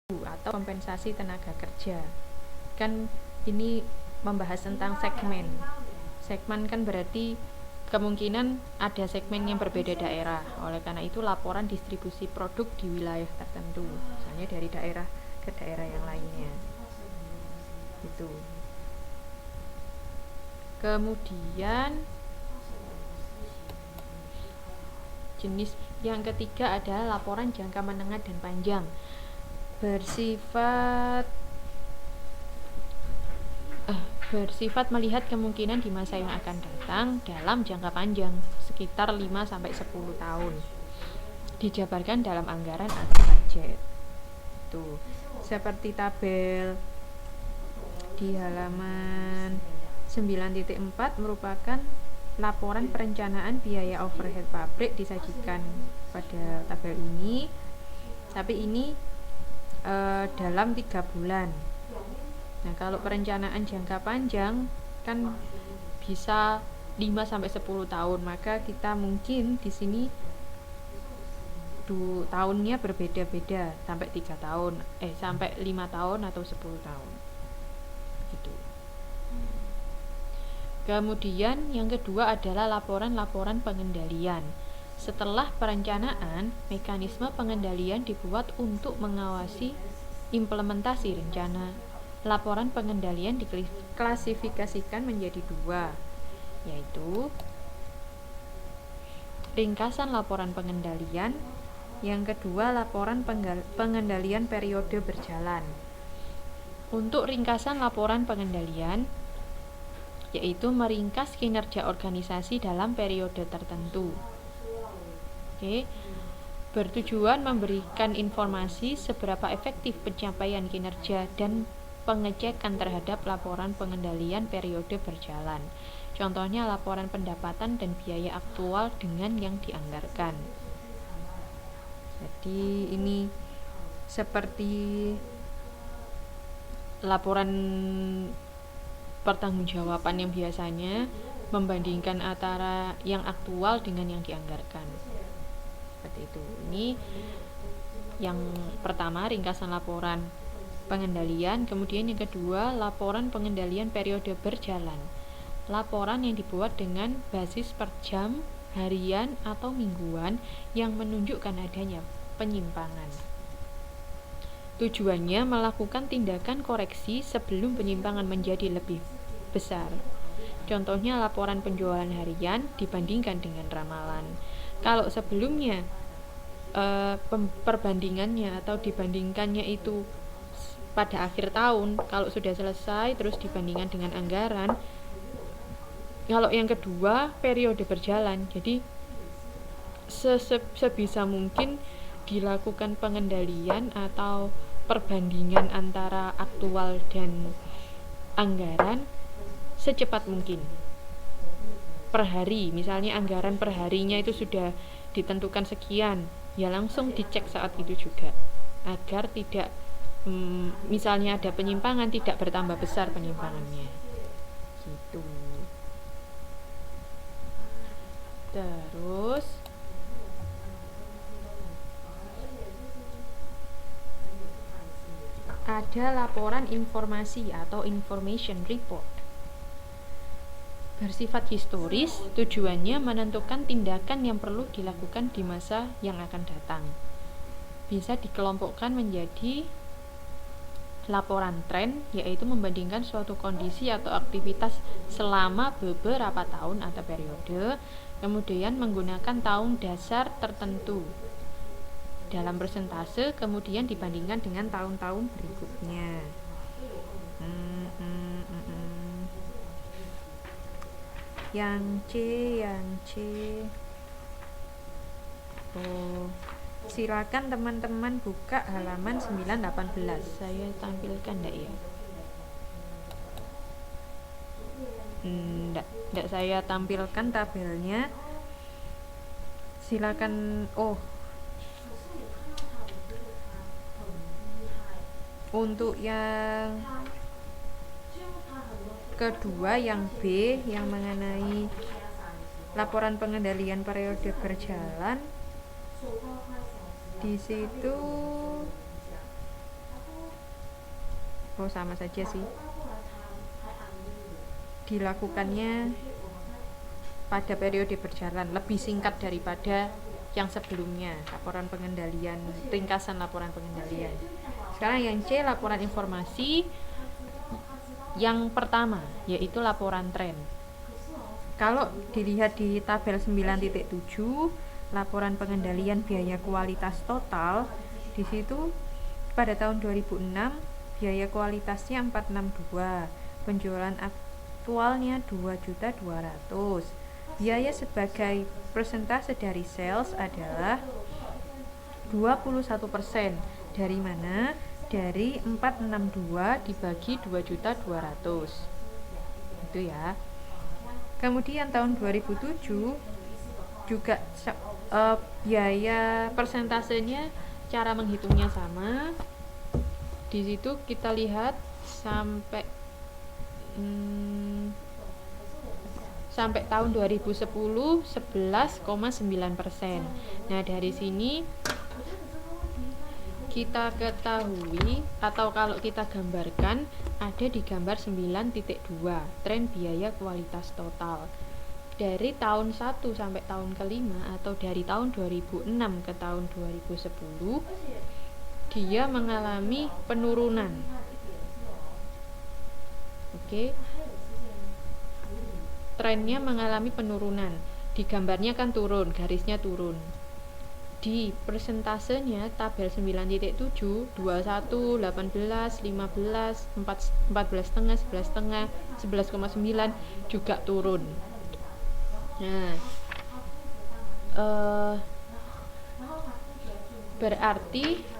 atau kompensasi tenaga kerja. Kan ini membahas tentang segmen. Segmen kan berarti kemungkinan ada segmen yang berbeda daerah. Oleh karena itu laporan distribusi produk di wilayah tertentu, misalnya dari daerah ke daerah yang lainnya. Itu. Kemudian jenis yang ketiga adalah laporan jangka menengah dan panjang. Bersifat melihat kemungkinan di masa yang akan datang dalam jangka panjang, sekitar 5-10 tahun. Dijabarkan dalam anggaran atau budget. Tuh, seperti tabel di halaman 9.4 merupakan laporan perencanaan biaya overhead pabrik disajikan pada tabel ini. Tapi ini dalam 3 bulan. Nah, kalau perencanaan jangka panjang kan bisa 5-10 tahun, maka kita mungkin di sini tahunnya berbeda-beda, sampai 3 tahun, sampai 5 tahun atau 10 tahun. Gitu. Kemudian yang kedua adalah laporan-laporan pengendalian. Setelah perencanaan, mekanisme pengendalian dibuat untuk mengawasi implementasi rencana. Laporan pengendalian diklasifikasikan menjadi 2, yaitu ringkasan laporan pengendalian, yang kedua laporan pengendalian periode berjalan. Untuk ringkasan laporan pengendalian, yaitu meringkas kinerja organisasi dalam periode tertentu. Bertujuan memberikan informasi seberapa efektif pencapaian kinerja dan pengecekan terhadap laporan pengendalian periode berjalan. Contohnya laporan pendapatan dan biaya aktual dengan yang dianggarkan. Jadi ini seperti laporan pertanggungjawaban yang biasanya membandingkan antara yang aktual dengan yang dianggarkan. Seperti itu. Ini yang pertama, ringkasan laporan pengendalian. Kemudian yang kedua, laporan pengendalian periode berjalan. Laporan yang dibuat dengan basis per jam, harian, atau mingguan yang menunjukkan adanya penyimpangan. Tujuannya melakukan tindakan koreksi sebelum penyimpangan menjadi lebih besar. Contohnya laporan penjualan harian dibandingkan dengan ramalan. Kalau sebelumnya perbandingannya atau dibandingkannya itu pada akhir tahun, kalau sudah selesai terus dibandingkan dengan anggaran. Kalau yang kedua periode berjalan, jadi sebisa mungkin dilakukan pengendalian atau perbandingan antara aktual dan anggaran secepat mungkin. Per hari, misalnya anggaran per harinya itu sudah ditentukan sekian, ya langsung dicek saat itu juga, agar tidak misalnya ada penyimpangan, tidak bertambah besar penyimpangannya. Gitu. Terus ada laporan informasi atau information report. Bersifat historis, tujuannya menentukan tindakan yang perlu dilakukan di masa yang akan datang. Bisa dikelompokkan menjadi laporan tren, yaitu membandingkan suatu kondisi atau aktivitas selama beberapa tahun atau periode, kemudian menggunakan tahun dasar tertentu dalam persentase, kemudian dibandingkan dengan tahun-tahun berikutnya. Yang C. Silakan teman-teman buka halaman 918. Saya tampilkan enggak ya? Enggak saya tampilkan tabelnya. Silakan. Untuk yang kedua, yang B, yang mengenai laporan pengendalian periode berjalan, di situ Oh, sama saja sih. Dilakukannya pada periode berjalan lebih singkat daripada yang sebelumnya, laporan pengendalian, ringkasan laporan pengendalian. Sekarang yang C, laporan informasi. Yang pertama yaitu laporan tren. Kalau dilihat di tabel 9.7, laporan pengendalian biaya kualitas total, di situ pada tahun 2006 biaya kualitasnya 462, penjualan aktualnya 2.200.000. Biaya sebagai persentase dari sales adalah 21%. Dari mana? Dari 462 dibagi 2.200.000. Itu ya. Kemudian tahun 2007 juga biaya persentasenya, cara menghitungnya sama. Di situ kita lihat sampai tahun 2010 11,9%. Nah, dari sini kita ketahui atau kalau kita gambarkan ada di gambar 9.2, tren biaya kualitas total. Dari tahun 1 sampai tahun kelima atau dari tahun 2006 ke tahun 2010 dia mengalami penurunan. Oke. Trennya mengalami penurunan. Di gambarnya kan turun, garisnya turun. Di persentasenya tabel 9.7, 21, 18, 15, 14,5, 11,5, 11,9 juga turun. Nah, berarti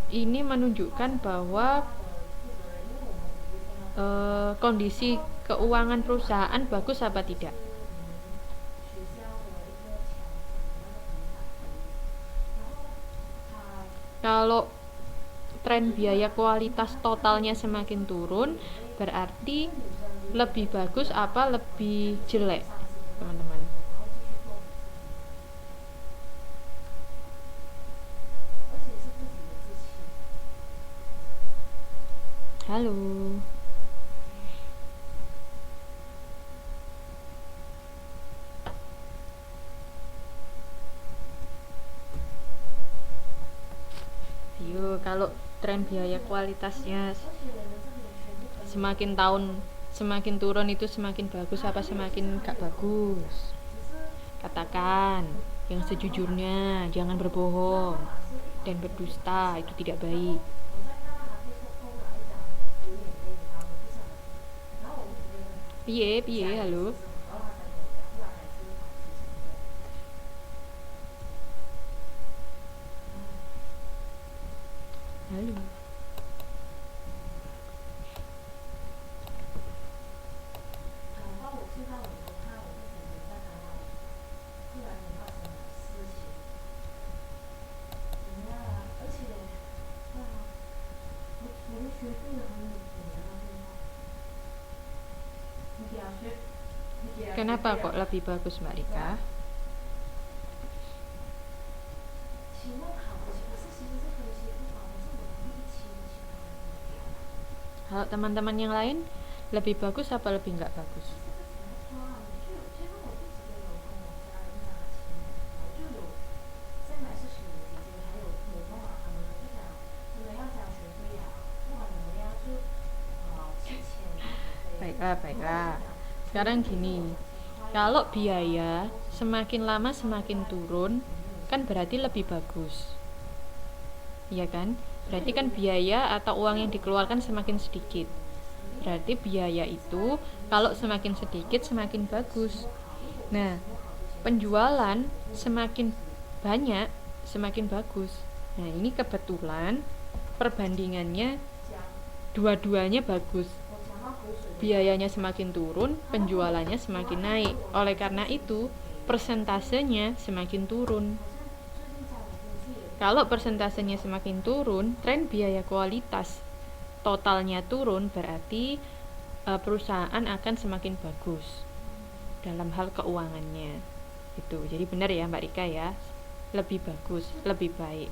ini menunjukkan bahwa kondisi keuangan perusahaan bagus apa tidak. Kalau tren biaya kualitas totalnya semakin turun, berarti lebih bagus apa lebih jelek, teman-teman? Halo. Ayo, kalau tren biaya kualitasnya semakin tahun semakin turun itu semakin bagus apa semakin gak bagus? Katakan yang sejujurnya, jangan berbohong dan berdusta, itu tidak baik. Piye, halo. Halo. Kenapa kok lebih bagus, Mbak Rika? Kalau teman-teman yang lain lebih bagus apa lebih nggak bagus? Baiklah. Sekarang gini, kalau biaya semakin lama semakin turun, kan berarti lebih bagus. Iya kan? Berarti kan biaya atau uang yang dikeluarkan semakin sedikit. Berarti biaya itu kalau semakin sedikit semakin bagus. Nah, penjualan semakin banyak semakin bagus. Nah, ini kebetulan perbandingannya dua-duanya bagus. Biayanya semakin turun, penjualannya semakin naik. Oleh karena itu, persentasenya semakin turun. Kalau persentasenya semakin turun, tren biaya kualitas totalnya turun, berarti perusahaan akan semakin bagus dalam hal keuangannya. Itu. Jadi benar ya Mbak Rika ya, lebih bagus, lebih baik.